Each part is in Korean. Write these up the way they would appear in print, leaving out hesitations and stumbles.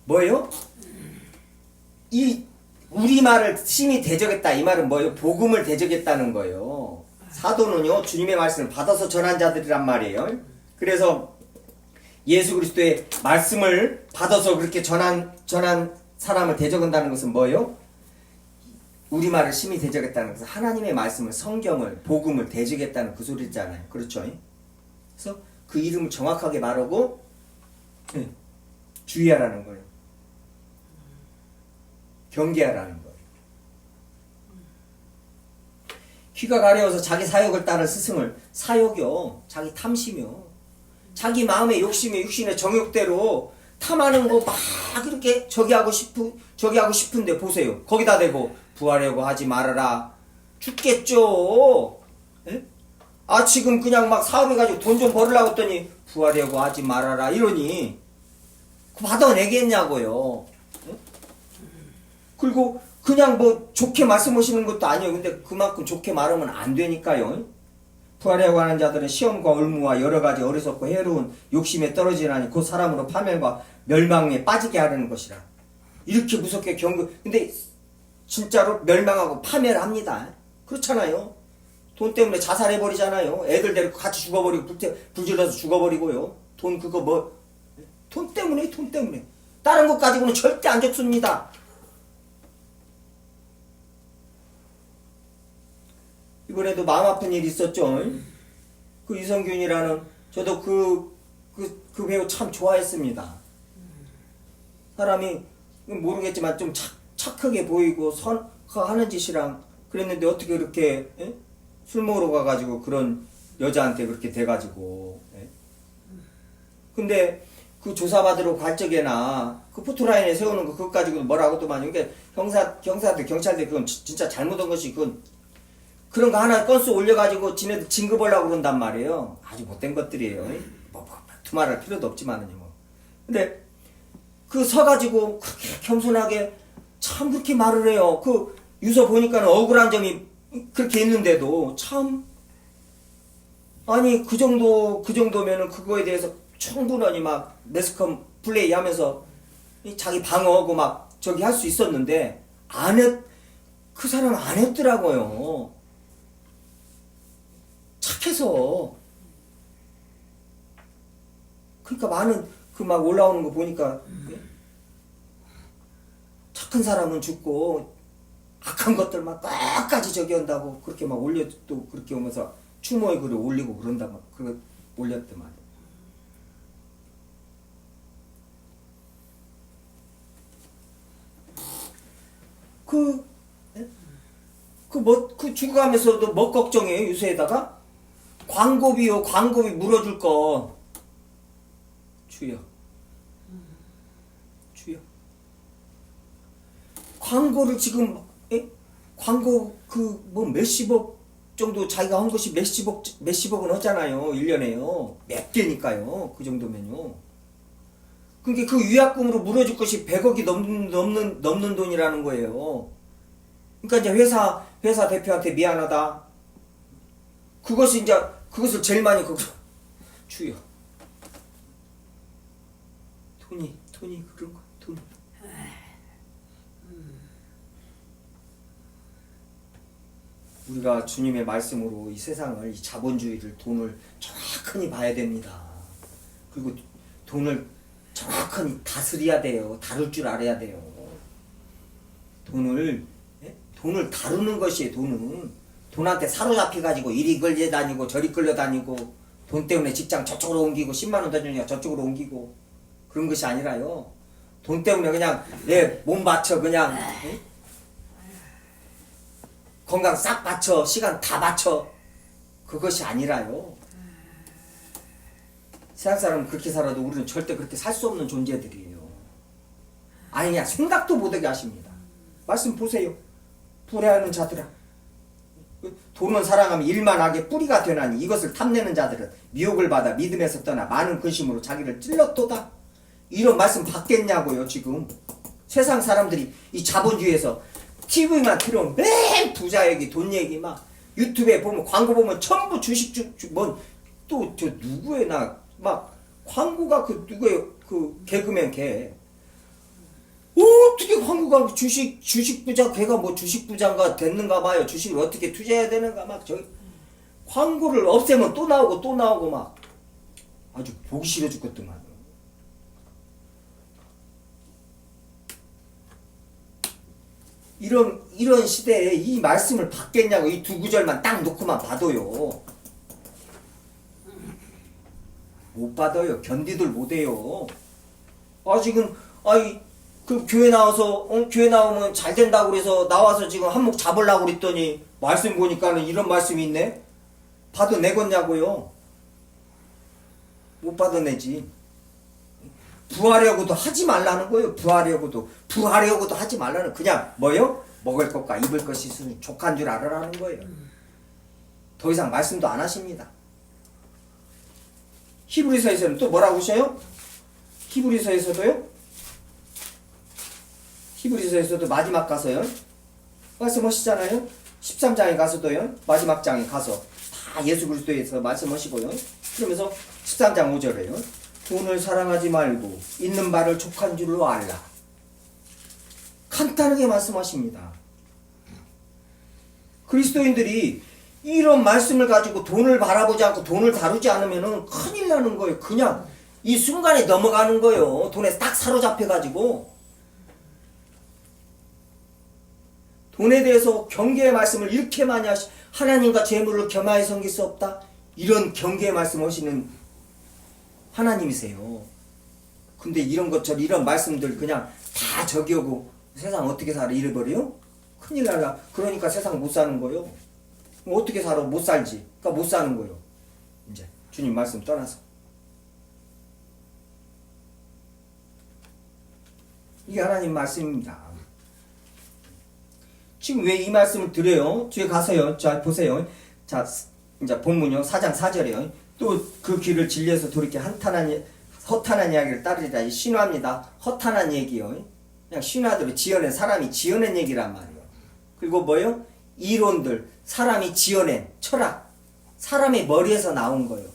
뭐예요? 이 우리말을 심히 대적했다. 이 말은 뭐예요? 복음을 대적했다는 거예요. 사도는요, 주님의 말씀을 받아서 전한 자들이란 말이에요. 그래서 예수 그리스도의 말씀을 받아서 그렇게 전한 사람을 대적한다는 것은 뭐예요? 우리말을 심히 대적했다는 것은 하나님의 말씀을, 성경을, 복음을 대적했다는 그 소리잖아요. 그렇죠? 그래서 그 이름을 정확하게 말하고 주의하라는 거예요. 경계하라는 거예요. 귀가 가려워서 자기 사욕을 따른 스승을, 사욕이요, 자기 탐심이요, 자기 마음의 욕심의 육신의 정욕대로 탐하는 거 막 이렇게 저기 하고 싶은데 보세요. 거기다 대고 부하려고 하지 말아라. 죽겠죠. 에? 아, 지금 그냥 막 사업해가지고 돈 좀 벌으려고 했더니 부하려고 하지 말아라 이러니 그 받아내겠냐고요. 에? 그리고 그냥 뭐 좋게 말씀하시는 것도 아니에요. 근데 그만큼 좋게 말하면 안 되니까요. 부하려고 하는 자들은 시험과 올무와 여러 가지 어리석고 해로운 욕심에 떨어지라니 그 사람으로 파멸과 멸망에 빠지게 하려는 것이라. 이렇게 무섭게 근데 진짜로 멸망하고 파멸합니다. 그렇잖아요. 돈 때문에 자살해버리잖아요. 애들 데리고 같이 죽어버리고 불질러서 죽어버리고요. 돈 그거 뭐 돈 때문에. 다른 것 가지고는 절대 안 좋습니다. 이번에도 마음 아픈 일이 있었죠. 그 이성균이라는, 저도 그 배우 참 좋아했습니다. 사람이 모르겠지만 좀 착하게 보이고 하는 짓이랑 그랬는데 어떻게 그렇게 술 먹으러 가가지고 그런 여자한테 그렇게 돼가지고. 근데 그 조사받으러 갈 적에나 그 포토라인에 세우는 거 그것 가지고 뭐라고도만 이게 경찰들 그건 진짜 잘못한 것이 그런 거 하나 건수 올려가지고 지네들 진급하려고 그런단 말이에요. 아주 못된 것들이에요. 두말할 필요도 없지만은요. 근데 그 서가지고 그렇게 겸손하게 참 그렇게 말을 해요. 그 유서 보니까는 억울한 점이 그렇게 있는데도 참, 아니 그 정도면은 그거에 대해서 충분히 막 매스컴 플레이 하면서 자기 방어하고 막 저기 할 수 있었는데 그 사람 안 했더라고요. 착해서. 그러니까 많은 그 막 올라오는 거 보니까 착한 사람은 죽고 악한 것들만 끝까지 저기 한다고 그렇게 막 또 그렇게 오면서 추모의 글을 올리고 그런다 막 그거 올렸더만. 그 죽어가면서도 뭐 걱정해요, 유세에다가? 광고비 물어줄 거. 주여. 광고를 지금, 광고 몇십억 정도 자기가 한 것이 몇십억은 하잖아요. 1년에요. 몇 개니까요. 그 정도면요. 그러니까 그 위약금으로 물어줄 것이 100억이 넘는 돈이라는 거예요. 그러니까 이제 회사 대표한테 미안하다. 그것을 제일 많이 주여. 돈이 그런 거, 돈. 우리가 주님의 말씀으로 이 세상을, 이 자본주의를, 돈을 정확히 봐야 됩니다. 그리고 돈을 정확히 다스려야 돼요. 다룰 줄 알아야 돼요. 돈을 다루는 것이에요. 돈한테 사로잡혀가지고 이리 끌려다니고 저리 끌려다니고 돈 때문에 직장 저쪽으로 옮기고 10만원 더 주니까 저쪽으로 옮기고 그런 것이 아니라요. 돈 때문에 그냥 내 몸 바쳐 그냥 건강 싹 바쳐 시간 다 바쳐 그것이 아니라요. 세상 사람은 그렇게 살아도 우리는 절대 그렇게 살 수 없는 존재들이에요. 아니 그냥 생각도 못하게 하십니다. 말씀 보세요. 불의하는 자들아, 돈을 사랑하면 일만 하게 뿌리가 되나니 이것을 탐내는 자들은 미혹을 받아 믿음에서 떠나 많은 근심으로 자기를 찔렀도다. 이런 말씀 받겠냐고요. 지금 세상 사람들이 이 자본주의에서 TV만 틀으면 매일 부자 얘기, 돈 얘기 막 유튜브에 보면 광고 보면 전부 주식 또 저 누구의 막 광고가 그 누구의 그 개그맨 걔 어떻게 황구가 주식 부자, 걔가 뭐 주식 부자가 됐는가 봐요. 주식을 어떻게 투자해야 되는가 막 저기 황구를 없애면 또 나오고 또 나오고 막 아주 보기 싫어 죽겠더만. 이런 시대에 이 말씀을 받겠냐고. 이 두 구절만 딱 놓고만 봐도요. 못 받아요. 견디들 못해요. 지금 그 교회 나와서 교회 나오면 잘 된다고 그래서 나와서 지금 한몫 잡으려고 그랬더니 말씀 보니까는 이런 말씀이 있네. 받아내겠냐고요. 못 받아내지. 부하려고도 하지 말라는 거예요. 부하려고도 하지 말라는. 그냥 뭐요? 먹을 것과 입을 것이 있으니 족한 줄 알아라는 거예요. 더 이상 말씀도 안 하십니다. 히브리서에서는 또 뭐라고 하셔요? 히브리서에서도 마지막 가서요. 말씀하시잖아요. 13장에 가서도요. 마지막 장에 가서 다 예수 그리스도에서 말씀하시고요. 그러면서 13장 5절에요. 돈을 사랑하지 말고 있는 바를 족한 줄로 알라. 간단하게 말씀하십니다. 그리스도인들이 이런 말씀을 가지고 돈을 바라보지 않고 돈을 다루지 않으면 큰일 나는 거예요. 그냥 이 순간에 넘어가는 거예요. 돈에 딱 사로잡혀가지고. 돈에 대해서 경계의 말씀을 이렇게 많이 하나님과 재물을 겸하여 섬길 수 없다. 이런 경계의 말씀 하시는 하나님이세요. 근데 이런 것처럼 이런 말씀들 그냥 다 저기하고 세상 어떻게 살아 잃어버려요? 큰일 나라. 그러니까 세상 못 사는 거예요. 어떻게 살아? 못 살지. 그러니까 못 사는 거예요. 이제 주님 말씀 떠나서. 이게 하나님 말씀입니다. 지금 왜 이 말씀을 드려요? 뒤에 가서요. 자, 보세요. 자, 이제 본문요. 4장 4절에요. 또 그 길을 진리에서 돌이켜 허탄한 이야기를 따르리라. 신화입니다. 허탄한 얘기요. 그냥 신화대로 사람이 지어낸 얘기란 말이에요. 그리고 뭐요? 이론들, 사람이 지어낸 철학, 사람의 머리에서 나온 거예요.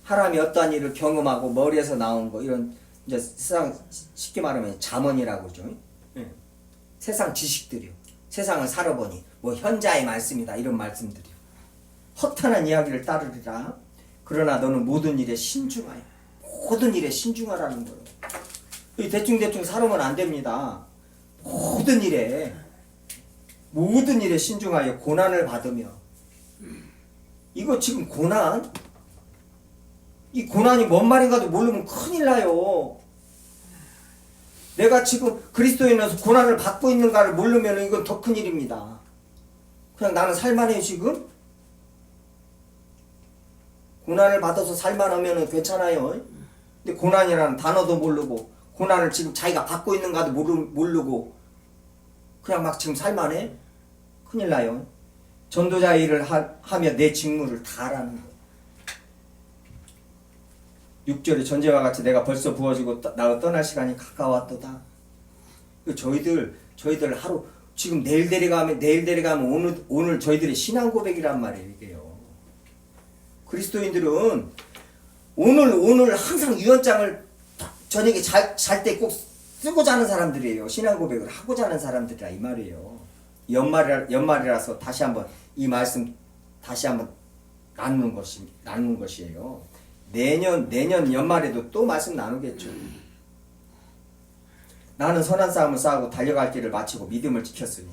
사람이 어떠한 일을 경험하고 머리에서 나온 거, 이런 이제 세상 쉽게 말하면 잠언이라고 그러죠. 세상 지식들이요. 세상을 살아보니 뭐 현자의 말씀이다 이런 말씀들이요. 허탄한 이야기를 따르리라. 그러나 너는 모든 일에 신중하여. 모든 일에 신중하라는 거예요. 대충 살아보면 안 됩니다. 모든 일에 신중하여 고난을 받으며. 이거 지금 고난? 이 고난이 뭔 말인가도 모르면 큰일 나요. 내가 지금 그리스도인으로서 고난을 받고 있는가를 모르면 이건 더 큰일입니다. 그냥 나는 살만해요 지금? 고난을 받아서 살만하면 괜찮아요. 근데 고난이라는 단어도 모르고 고난을 지금 자기가 받고 있는가도 모르고 그냥 막 지금 살만해? 큰일 나요. 전도자 일을 하며 내 직무를 다 하라는 거예요. 6절에 전제와 같이 내가 벌써 부어지고 나로 떠날 시간이 가까웠도다. 저희들 하루 지금 내일 데려가면 오늘 저희들의 신앙 고백이란 말이에요. 이게요. 그리스도인들은 오늘 항상 유언장을 저녁에 잘 때 꼭 쓰고 자는 사람들이에요. 신앙 고백을 하고 자는 사람들이라 이 말이에요. 연말이라서 다시 한번 이 말씀 다시 한번 나누는 것이에요. 내년 연말에도 또 말씀 나누겠죠. 나는 선한 싸움을 싸우고 달려갈 길을 마치고 믿음을 지켰으니.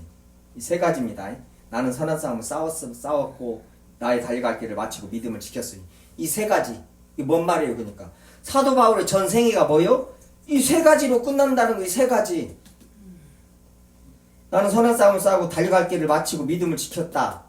이 세 가지입니다. 나는 선한 싸움을 싸웠고 나의 달려갈 길을 마치고 믿음을 지켰으니. 이 세 가지. 이게 뭔 말이에요? 그러니까 사도 바울의 전생애가 뭐요? 이 세 가지로 끝난다는 거. 이 세 가지. 나는 선한 싸움을 싸우고 달려갈 길을 마치고 믿음을 지켰다.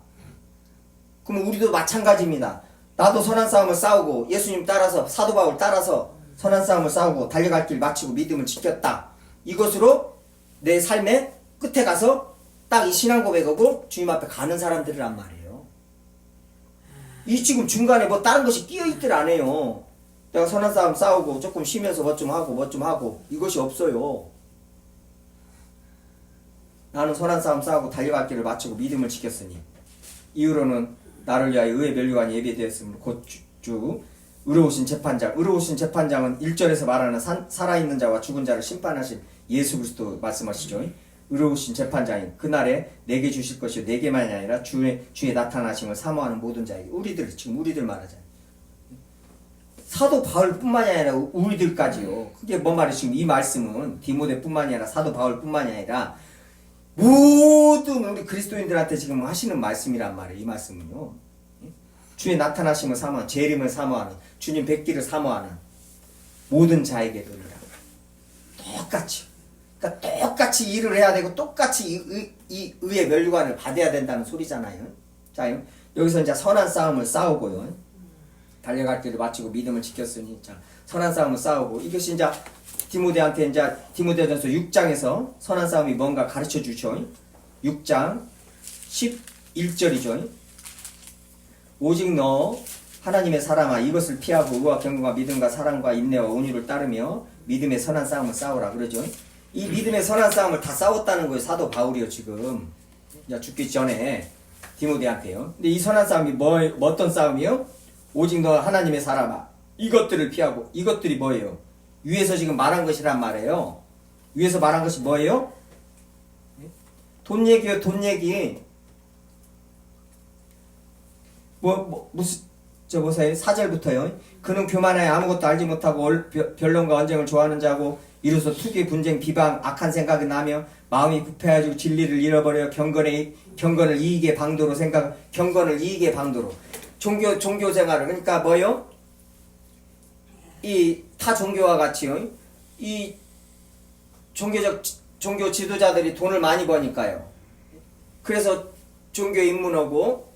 그러면 우리도 마찬가지입니다. 나도 선한 싸움을 싸우고 예수님 따라서 사도 바울 따라서 선한 싸움을 싸우고 달려갈 길 마치고 믿음을 지켰다. 이것으로 내 삶의 끝에 가서 딱 이 신앙 고백하고 주님 앞에 가는 사람들이란 말이에요. 이 지금 중간에 뭐 다른 것이 끼어있들 안 해요. 내가 선한 싸움 싸우고 조금 쉬면서 뭐 좀 하고 이것이 없어요. 나는 선한 싸움 싸우고 달려갈 길을 마치고 믿음을 지켰으니 이후로는 나를 위하여 의의 면류관이 예비되었으므로 곧 주 의로우신 재판장. 의로우신 재판장은 1절에서 말하는 살아있는 자와 죽은 자를 심판하신 예수 그리스도 말씀하시죠. 의로우신 재판장이 그날에 내게 주실 것이 내게만이 아니라 주의 나타나심을 사모하는 모든 자에게. 지금 우리들 말하잖아요. 사도 바울뿐만이 아니라 우리들까지요. 그게 뭔 말이에요? 지금 이 말씀은 디모데뿐만이 아니라 사도 바울뿐만이 아니라 모든 우리 그리스도인들한테 지금 하시는 말씀이란 말이에요. 이 말씀은요. 주의 나타나심을 사모하는, 재림을 사모하는, 주님 뵙기를 사모하는 모든 자에게 되리라. 똑같이. 그러니까 똑같이 일을 해야 되고 똑같이 이 의의 멸류관을 받아야 된다는 소리잖아요. 자, 여기서 이제 선한 싸움을 싸우고요. 달려갈 길을 마치고 믿음을 지켰으니, 자, 선한 싸움을 싸우고, 이것이 이제 디모데한테 이제 디모데전서 6장에서 선한 싸움이 뭔가 가르쳐 주죠. 6장 11절이죠. 오직 너 하나님의 사람아 이것을 피하고 의와 경건과 믿음과 사랑과 인내와 온유를 따르며 믿음의 선한 싸움을 싸우라 그러죠. 이 믿음의 선한 싸움을 다 싸웠다는 거예요. 사도 바울이요 지금 죽기 전에 디모데한테요. 근데 이 선한 싸움이 어떤 싸움이요? 오직 너 하나님의 사람아 이것들을 피하고. 이것들이 뭐예요? 위에서 지금 말한 것이란 말이에요. 위에서 말한 것이 뭐예요? 돈 얘기요. 돈 얘기. 무슨 보세요. 4절부터요. 그는 교만하여 아무것도 알지 못하고 변론과 언쟁을 좋아하는 자고 이로써 투기, 분쟁, 비방, 악한 생각이 나며 마음이 부패하여 진리를 잃어버려 경건을 이익의 방도로 경건을 이익의 방도로 종교 생활을. 그러니까 뭐요? 이 타 종교와 같이요. 이 종교 지도자들이 돈을 많이 버니까요. 그래서 종교 입문하고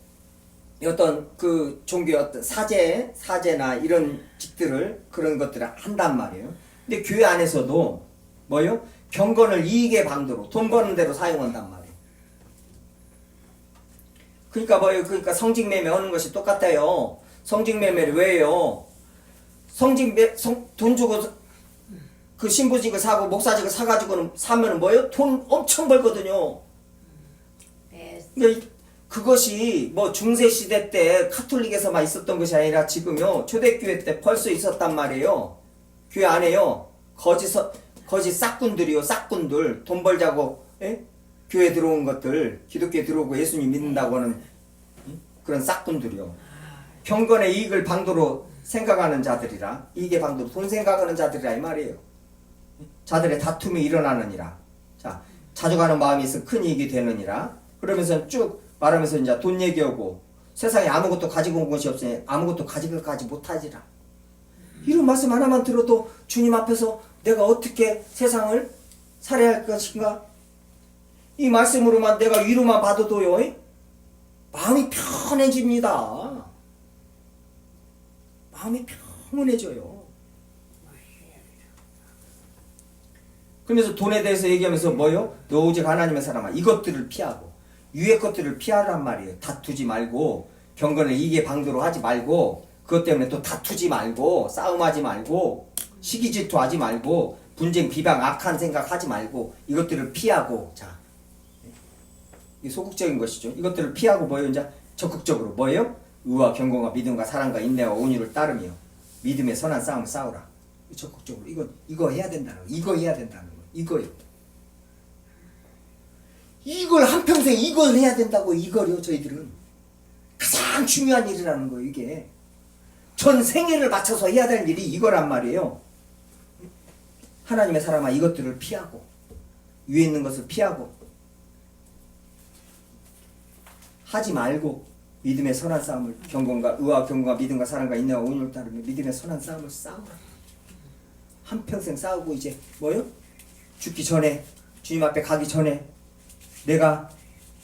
어떤 그 종교 어떤 사제나 이런 직들을 그런 것들을 한단 말이에요. 근데 교회 안에서도 뭐요? 경건을 이익의 방도로 돈 버는 대로 사용한단 말이에요. 그러니까 뭐예요? 그러니까 성직매매 하는 것이 똑같아요. 성직매매를 왜요? 돈 주고 그 신부직을 사고 목사직을 사가지고는 사면은 뭐예요? 돈 엄청 벌거든요. 그러니까 그것이 뭐 중세시대 때 카톨릭에서만 있었던 것이 아니라 지금요 초대교회 때 벌써 있었단 말이에요. 교회 안에요 거짓 싹군들이요. 싹군들 돈 벌자고 교회 들어온 것들, 기독교에 들어오고 예수님 믿는다고 하는 그런 싹군들이요. 경건의 이익을 방도로 생각하는 자들이라, 이익의 방도로 돈 생각하는 자들이라 이 말이에요. 자들의 다툼이 일어나느니라. 자, 자족하는 마음이 있어 큰 이익이 되느니라. 그러면서 쭉 말하면서 이제 돈 얘기하고 세상에 아무것도 가지고 온 것이 없으니 아무것도 가지고 가지 못하지라. 이런 말씀 하나만 들어도 주님 앞에서 내가 어떻게 세상을 살아야 할 것인가? 이 말씀으로만 내가 위로만 받아도요 마음이 편해집니다. 마음이 평온해져요. 그러면서 돈에 대해서 얘기하면서 뭐요? 너 오직 하나님의 사람아 이것들을 피하고 위의 것들을 피하란 말이에요. 다투지 말고 경건을 이익의 방도로 하지 말고 그것 때문에 또 다투지 말고 싸움하지 말고 시기 질투하지 말고 분쟁 비방 악한 생각하지 말고 이것들을 피하고. 자, 이게 소극적인 것이죠. 이것들을 피하고 뭐예요? 이제 적극적으로 뭐예요? 의와 경건과 믿음과 사랑과 인내와 온유를 따르며 믿음의 선한 싸움을 싸우라. 적극적으로 이거 해야 된다는 거. 이거 해야 된다는 거. 이거요. 이걸 한평생 이걸 해야 된다고. 이거요. 저희들은 가장 중요한 일이라는 거예요. 이게 전 생애를 바쳐서 해야 될 일이 이거란 말이에요. 하나님의 사람아 이것들을 피하고 위에 있는 것을 피하고 하지 말고 믿음의 선한 싸움을 의와 경건과 믿음과 사랑과 인내와 온유를 따르며 믿음의 선한 싸움을 싸우라. 한평생 싸우고 이제 뭐요? 죽기 전에 주님 앞에 가기 전에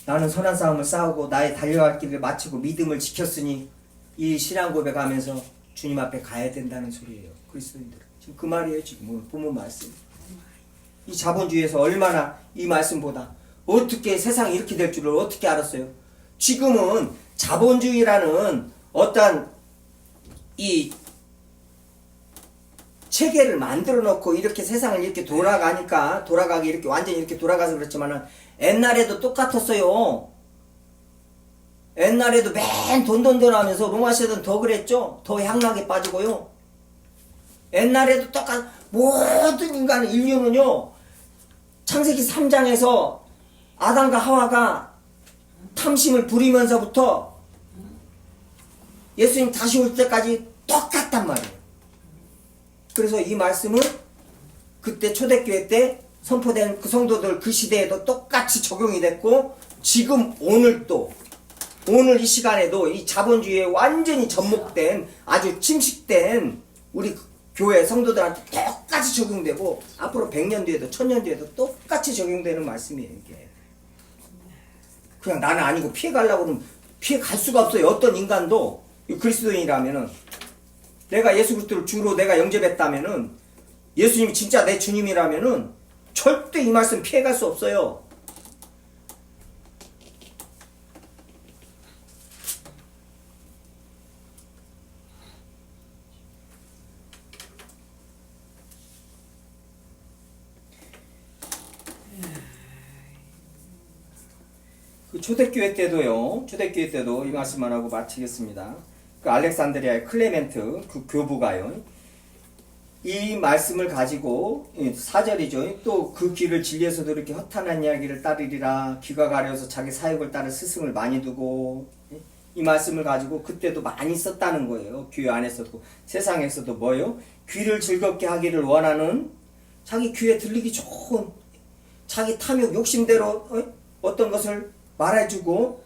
나는 선한 싸움을 싸우고 나의 달려갈 길을 마치고 믿음을 지켰으니 이 신앙 고백하면서 주님 앞에 가야 된다는 소리예요. 그리스도인들 지금 그 말이에요. 지금 오늘 본문 말씀. 이 자본주의에서 얼마나 이 말씀보다 어떻게 세상이 이렇게 될 줄을 어떻게 알았어요? 지금은 자본주의라는 어떠한 이 체계를 만들어 놓고 이렇게 세상을 이렇게 돌아가게 이렇게 완전히 이렇게 돌아가서 그렇지만은 옛날에도 똑같았어요. 옛날에도 맨 돈돈돈 하면서 로마 시대는 더 그랬죠. 더 향락에 빠지고요. 옛날에도 똑같 모든 인간 인류는요. 창세기 3장에서 아담과 하와가 탐심을 부리면서부터 예수님 다시 올 때까지 똑같단 말이에요. 그래서 이 말씀은 그때 초대교회 때 선포된 그 성도들 그 시대에도 똑같이 적용이 됐고 지금 오늘 이 시간에도 이 자본주의에 완전히 접목된 아주 침식된 우리 교회 성도들한테 똑같이 적용되고 앞으로 100년 뒤에도 1000년 뒤에도 똑같이 적용되는 말씀이에요. 이게 그냥 나는 아니고 피해가려고 그러면 피해갈 수가 없어요. 어떤 인간도 그리스도인이라면은 내가 예수 그리스도를 주로 내가 영접했다면은 예수님이 진짜 내 주님이라면은 절대 이 말씀 피해갈 수 없어요. 그 초대교회 때도 이 말씀만 하고 마치겠습니다. 그 알렉산드리아의 클레멘트 그 교부가요. 이 말씀을 가지고 4절이죠. 또 그 길을 진리에서도 이렇게 허탄한 이야기를 따르리라. 귀가 가려서 자기 사역을 따를 스승을 많이 두고 이 말씀을 가지고 그때도 많이 썼다는 거예요. 교회 안에서도 세상에서도 뭐요? 귀를 즐겁게 하기를 원하는 자기 귀에 들리기 좋은 자기 탐욕 욕심대로 어떤 것을 말해주고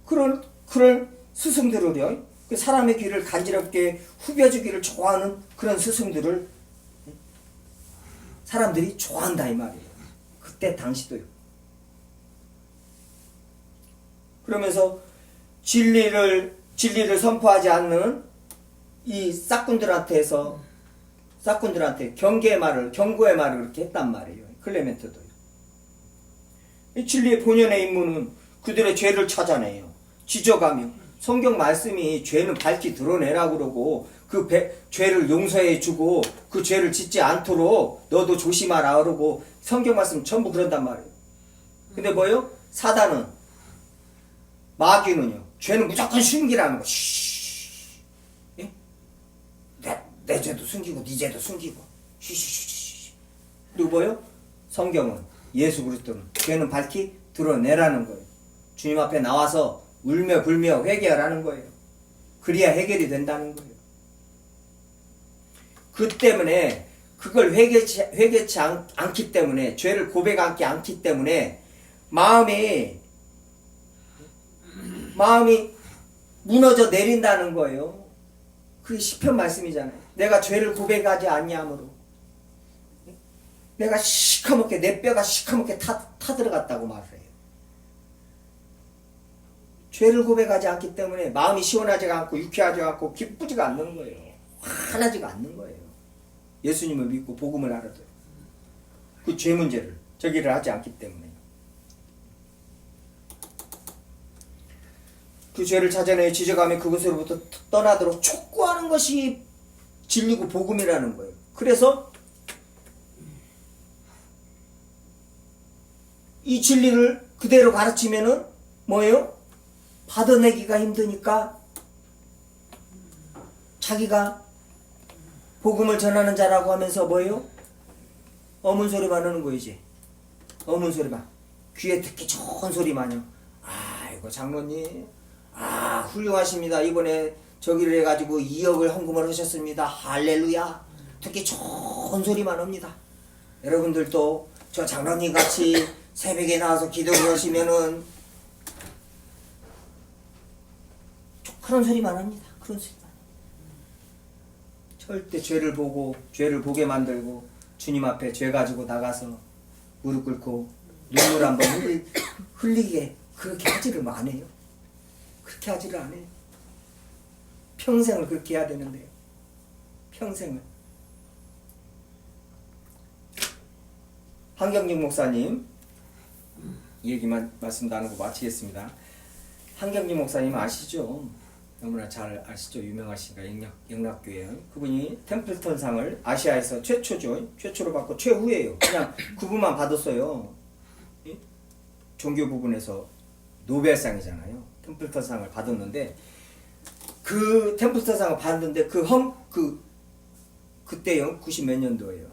그런 스승들을요. 그 사람의 귀를 간지럽게 후벼주기를 좋아하는 그런 스승들을 사람들이 좋아한다 이 말이에요. 그때 당시도요. 그러면서 진리를 선포하지 않는 이 싹군들한테 경고의 말을 그렇게 했단 말이에요. 클레멘트도요. 이 진리의 본연의 임무는 그들의 죄를 찾아내요. 지적하며 성경 말씀이 죄는 밝히 드러내라고 그러고 그 죄를 용서해 주고 그 죄를 짓지 않도록 너도 조심하라 그러고 성경 말씀 전부 그런단 말이에요. 근데 뭐요? 사단은 마귀는요. 죄는 무조건 숨기라는 거. 예? 내 죄도 숨기고 네 죄도 숨기고. 그리고 뭐요? 성경은 예수 그리스도는 죄는 밝히 드러내라는 거예요. 주님 앞에 나와서 울며 불며 회개하라는 거예요. 그래야 해결이 된다는 거예요. 그 때문에 그걸 회개치 않기 때문에 죄를 고백하지 않기 때문에 마음이 무너져 내린다는 거예요. 그게 시편 말씀이잖아요. 내가 죄를 고백하지 않냐므로 내가 시커멓게 내 뼈가 시커멓게 타들어갔다고 말해요. 죄를 고백하지 않기 때문에 마음이 시원하지가 않고 유쾌하지 않고 기쁘지가 않는 거예요. 화나지가 않는 거예요. 예수님을 믿고 복음을 알아도 그 죄 문제를 저기를 하지 않기 때문에 그 죄를 찾아내 지적하며 그것으로부터 떠나도록 촉구하는 것이 진리고 복음이라는 거예요. 그래서 이 진리를 그대로 가르치면은 뭐예요? 받아내기가 힘드니까 자기가 복음을 전하는 자라고 하면서 뭐예요? 어문소리만 하는 거예요. 이제 어문소리만 귀에 듣기 좋은 소리만요. 아이고 장로님 훌륭하십니다. 이번에 저기를 해가지고 2억을 헌금을 하셨습니다. 할렐루야. 듣기 좋은 소리만 합니다. 여러분들도 저 장로님 같이 새벽에 나와서 기도를 하시면은 그런 소리만 합니다. 그런 소리만. 절대 죄를 보게 만들고 주님 앞에 죄 가지고 나가서 무릎 꿇고 눈물 한번 흘리게 그렇게 하지를 안 해요. 그렇게 하지를 안 해요. 평생을 그렇게 해야 되는데요. 평생을. 한경직 목사님 얘기만 말씀 나누고 마치겠습니다. 한경직 목사님 아시죠? 너무나 잘 아시죠? 유명하시니까 영락교회 그분이 템플턴상을 아시아에서 최초로 받고 최후예요. 그냥 그분만 받았어요. 종교 부분에서 노벨상이잖아요. 템플턴상을 받았는데 그 템플턴상을 받았는데 그때요 90 몇 년도예요.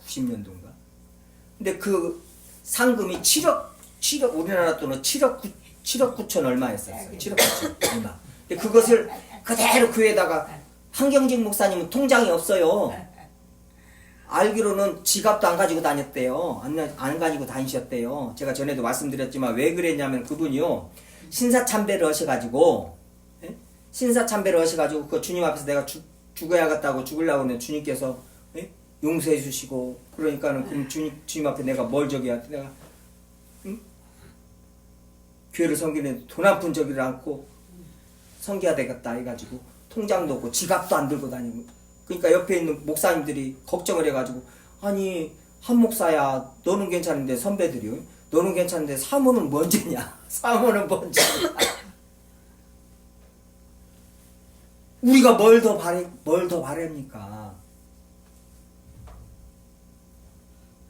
90년도인가. 근데 그 상금이 7억 우리나라 돈은 7억 9천 얼마였었어요. 7억 9천 얼마. 근데 그것을 그대로 교회에다가 한경직 목사님은 통장이 없어요. 알기로는 지갑도 안 가지고 다녔대요. 안 가지고 다니셨대요. 제가 전에도 말씀드렸지만 왜 그랬냐면 그분이요. 신사참배를 하셔가지고 예? 신사참배를 하셔가지고 그 주님 앞에서 내가 죽어야겠다고 죽으려고 하면 주님께서 예? 용서해 주시고 그러니까는 그럼 주님 앞에 내가 뭘 저기야 내가 응? 교회를 섬기는 돈 한 푼 저기를 않고 섬겨야 되겠다 해가지고 통장도 없고 지갑도 안 들고 다니고 그러니까 옆에 있는 목사님들이 걱정을 해가지고 아니 한 목사야 너는 괜찮은데 선배들이요 너는 괜찮은데 사모는 뭔죄냐 사모는 뭔죄냐 우리가 뭘 더 바랍니까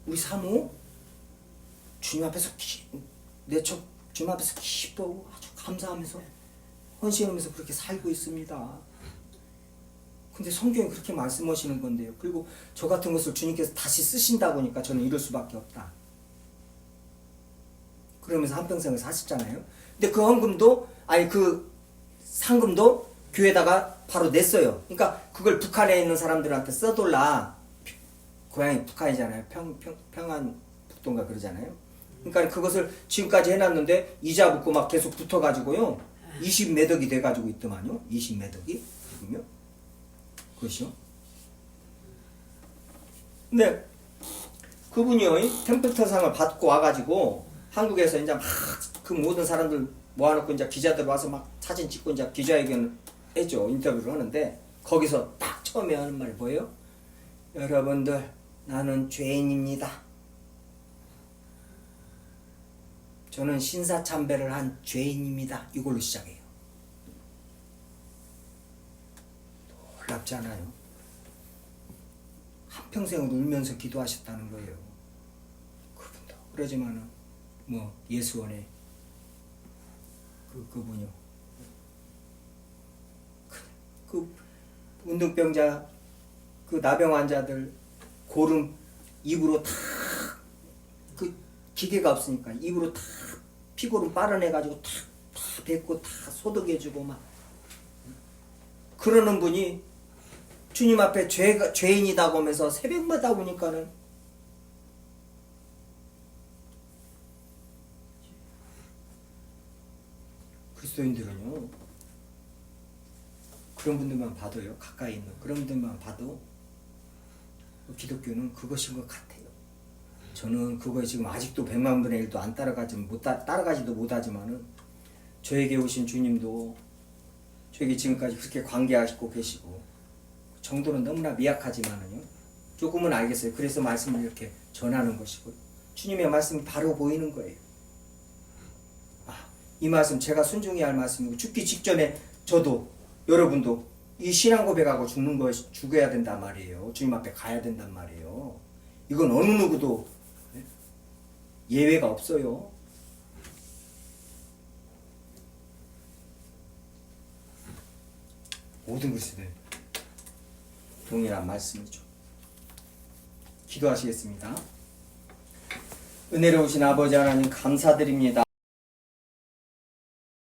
우리 사모 주님 앞에서 주님 앞에서 기뻐하고 아주 감사하면서 헌신하면서 그렇게 살고 있습니다. 근데 성경이 그렇게 말씀하시는 건데요. 그리고 저 같은 것을 주님께서 다시 쓰신다 보니까 저는 이럴 수밖에 없다. 그러면서 한평생을 사셨잖아요. 근데 그 헌금도 그 상금도 교회에다가 바로 냈어요. 그러니까 그걸 북한에 있는 사람들한테 써돌라. 고향이 북한이잖아요. 평안 북도인가 그러잖아요. 그러니까 그것을 지금까지 해놨는데 이자 붙고 막 계속 붙어가지고요. 20매덕이 돼가지고 있더만요. 20매덕이 지금요. 그것이요. 근데 그분이요. 템플턴상을 받고 와가지고 한국에서 이제 막 그 모든 사람들 모아놓고 이제 기자들 와서 막 사진 찍고 이제 기자회견을 했죠. 인터뷰를 하는데 거기서 딱 처음에 하는 말이 뭐예요? 여러분들 나는 죄인입니다. 저는 신사참배를 한 죄인입니다. 이걸로 시작해요. 놀랍지 않아요? 한평생을 울면서 기도하셨다는 거예요. 그분도. 그러지만은 뭐 예수원에 그분이요. 그 운동병자 그 나병 환자들 고름 입으로 다 그 기계가 없으니까 입으로 다 피고름 빨아내가지고 다 뱉고 다 소독해주고 막 그러는 분이 주님 앞에 죄인이다 보면서 새벽마다 보니까는 그리스도인들은요 그런 분들만 봐도요 가까이 있는 그런 분들만 봐도 기독교는 그것인 것 같아요. 저는 그거에 지금 아직도 100만 분의 1도 안 따라가지도 못하지만은 저에게 오신 주님도 저에게 지금까지 그렇게 관계하시고 계시고 정도는 너무나 미약하지만은요 조금은 알겠어요. 그래서 말씀을 이렇게 전하는 것이고 주님의 말씀이 바로 보이는 거예요. 이 말씀 제가 순종해야 할 말씀이고 죽기 직전에 저도 여러분도 이 신앙 고백하고 죽어야 된단 말이에요. 주님 앞에 가야 된단 말이에요. 이건 어느 누구도 예외가 없어요. 모든 그리스도인 동일한 말씀이죠. 기도하시겠습니다. 은혜로우신 아버지 하나님 감사드립니다.